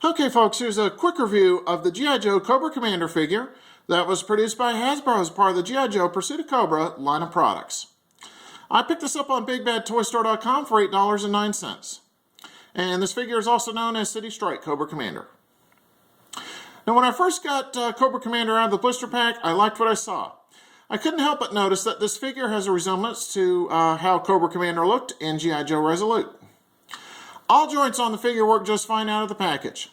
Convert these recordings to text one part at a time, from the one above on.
Okay folks, here's a quick review of the G.I. Joe Cobra Commander figure that was produced by Hasbro as part of the G.I. Joe Pursuit of Cobra line of products. I picked this up on BigBadToyStore.com for $8.09. And this figure is also known as City Strike Cobra Commander. Now when I first got Cobra Commander out of the blister pack, I liked what I saw. I couldn't help but notice that this figure has a resemblance to how Cobra Commander looked in G.I. Joe Resolute. All joints on the figure work just fine out of the package.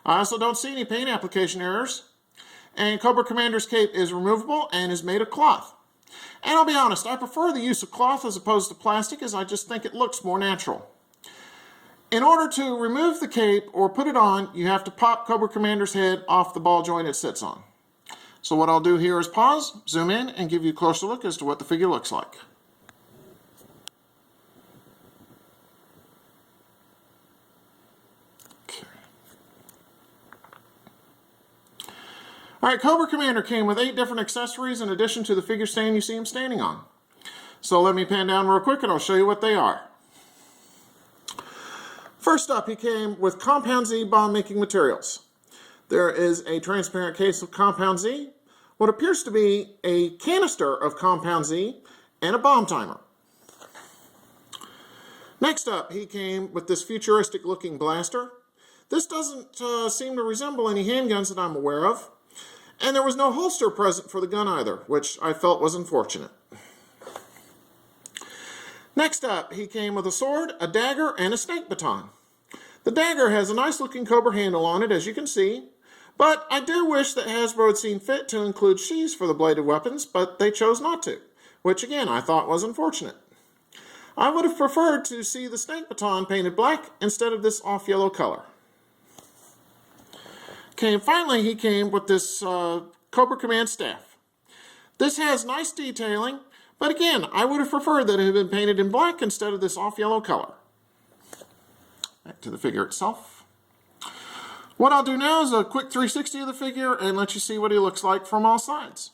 I also don't see any paint application errors. And Cobra Commander's cape is removable and is made of cloth. And I'll be honest, I prefer the use of cloth as opposed to plastic, as I just think it looks more natural. In order to remove the cape or put it on, you have to pop Cobra Commander's head off the ball joint it sits on. So what I'll do here is pause, zoom in, and give you a closer look as to what the figure looks like. Alright, Cobra Commander came with 8 different accessories in addition to the figure stand you see him standing on. So let me pan down real quick and I'll show you what they are. First up, he came with Compound Z bomb making materials. There is a transparent case of Compound Z, what appears to be a canister of Compound Z, and a bomb timer. Next up, he came with this futuristic looking blaster. This doesn't seem to resemble any handguns that I'm aware of. And there was no holster present for the gun either, which I felt was unfortunate. Next up, he came with a sword, a dagger, and a snake baton. The dagger has a nice looking Cobra handle on it, as you can see, but I do wish that Hasbro had seen fit to include sheaths for the bladed weapons, but they chose not to, which again I thought was unfortunate. I would have preferred to see the snake baton painted black instead of this off-yellow color. Okay, and finally he came with this Cobra Command staff. This has nice detailing, but again, I would have preferred that it had been painted in black instead of this off-yellow color. Back to the figure itself. What I'll do now is a quick 360 of the figure and let you see what he looks like from all sides.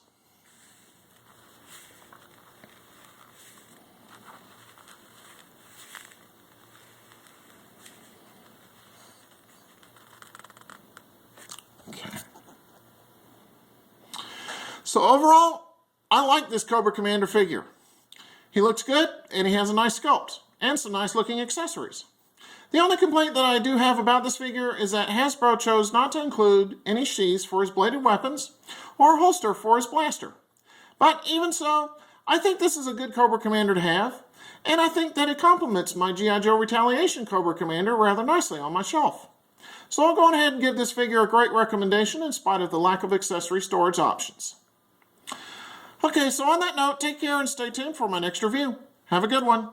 Okay. So overall, I like this Cobra Commander figure. He looks good and he has a nice sculpt and some nice looking accessories. The only complaint that I do have about this figure is that Hasbro chose not to include any sheaths for his bladed weapons or a holster for his blaster. But even so, I think this is a good Cobra Commander to have, and I think that it complements my G.I. Joe Retaliation Cobra Commander rather nicely on my shelf. So I'll go ahead and give this figure a great recommendation in spite of the lack of accessory storage options. Okay, so on that note, take care and stay tuned for my next review. Have a good one.